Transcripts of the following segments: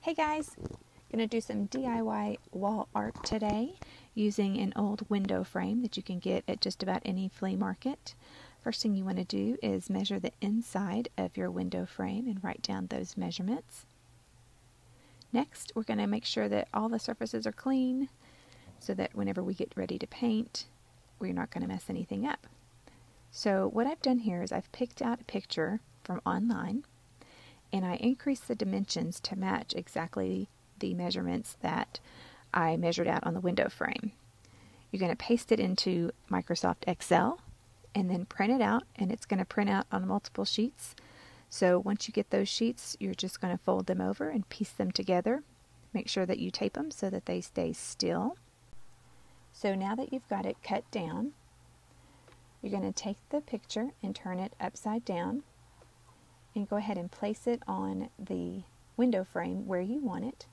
Hey guys, gonna do some DIY wall art today using an old window frame that you can get at just about any flea market. First thing you want to do is measure the inside of your window frame and write down those measurements. Next, we're going to make sure that all the surfaces are clean so that whenever we get ready to paint, we're not going to mess anything up. So what I've done here is I've picked out a picture from online and I increased the dimensions to match exactly the measurements that I measured out on the window frame. You're going to paste it into Microsoft Excel and then print it out, and it's going to print out on multiple sheets. So once you get those sheets, you're just going to fold them over and piece them together. Make sure that you tape them so that they stay still. So now that you've got it cut down, you're going to take the picture and turn it upside down and go ahead and place it on the window frame where you want it.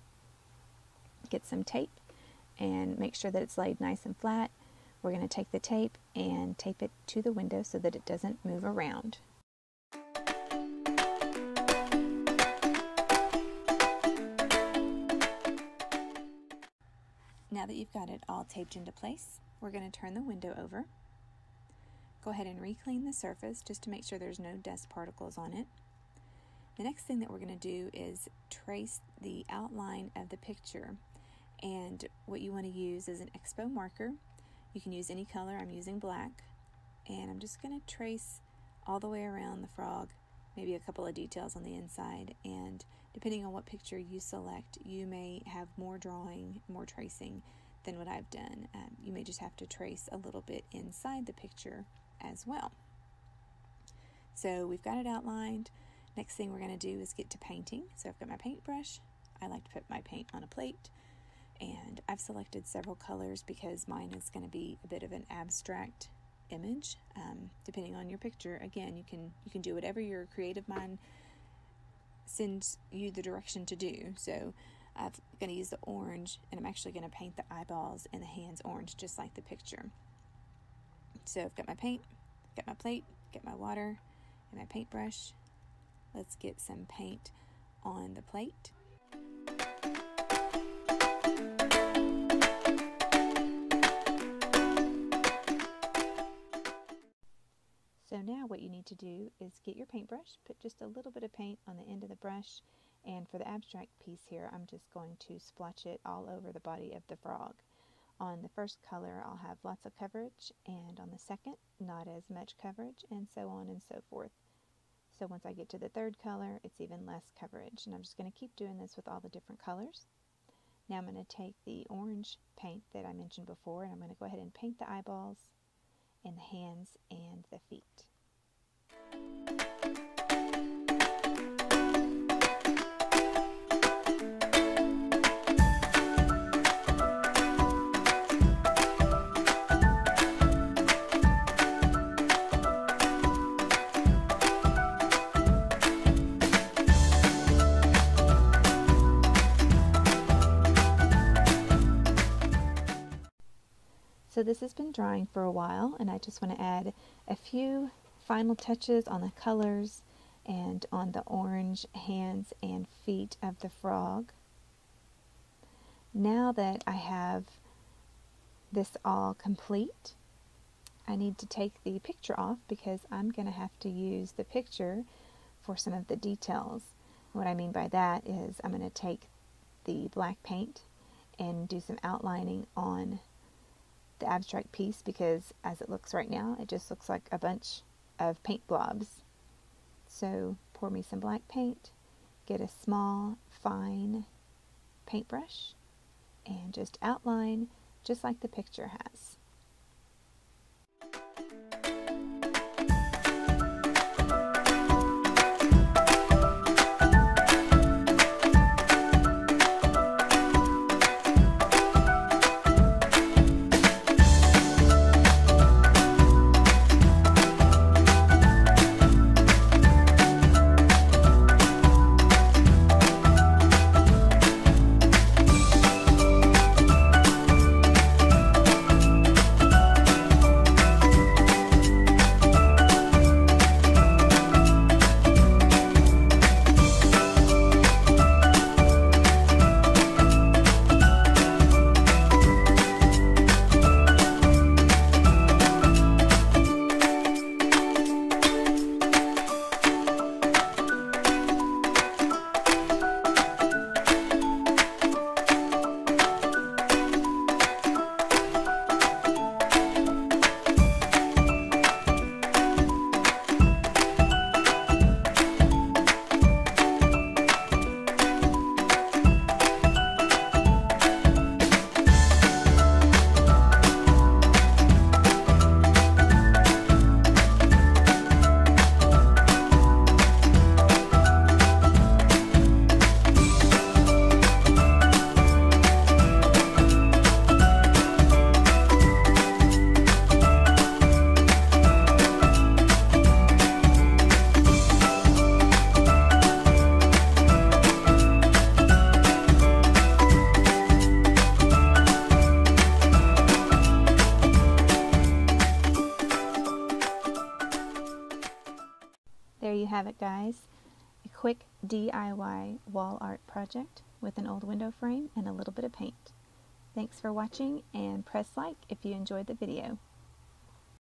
Get some tape and make sure that it's laid nice and flat. We're going to take the tape and tape it to the window so that it doesn't move around. Now that you've got it all taped into place, we're going to turn the window over. Go ahead and re-clean the surface just to make sure there's no dust particles on it. The next thing that we're going to do is trace the outline of the picture, and what you want to use is an expo marker. You can use any color. I'm using black, and I'm just going to trace all the way around the frog, maybe a couple of details on the inside, and depending on what picture you select, you may have more drawing, more tracing than what I've done. You may just have to trace a little bit inside the picture as well. So we've got it outlined. Next thing we're going to do is get to painting. So I've got my paintbrush. I like to put my paint on a plate, and I've selected several colors because mine is going to be a bit of an abstract image. Depending on your picture, again, you can do whatever your creative mind sends you the direction to do. So I'm going to use the orange, and I'm actually going to paint the eyeballs and the hands orange just like the picture. So I've got my paint, got my plate, got my water, and my paintbrush. Let's get some paint on the plate. So now what you need to do is get your paintbrush, put just a little bit of paint on the end of the brush, and for the abstract piece here, I'm just going to splotch it all over the body of the frog. On the first color, I'll have lots of coverage, and on the second, not as much coverage, and so on and so forth. So once I get to the third color, it's even less coverage, and I'm just going to keep doing this with all the different colors. Now I'm going to take the orange paint that I mentioned before, and I'm going to go ahead and paint the eyeballs and the hands and the feet. So this has been drying for a while, and I just want to add a few final touches on the colors and on the orange hands and feet of the frog. Now that I have this all complete, I need to take the picture off because I'm going to have to use the picture for some of the details. What I mean by that is I'm going to take the black paint and do some outlining on the abstract piece, because as it looks right now, it just looks like a bunch of paint blobs. So pour me some black paint, get a small, fine paintbrush, and just outline just like the picture has. There you have it, guys. A quick DIY wall art project with an old window frame and a little bit of paint. Thanks for watching, and press like if you enjoyed the video.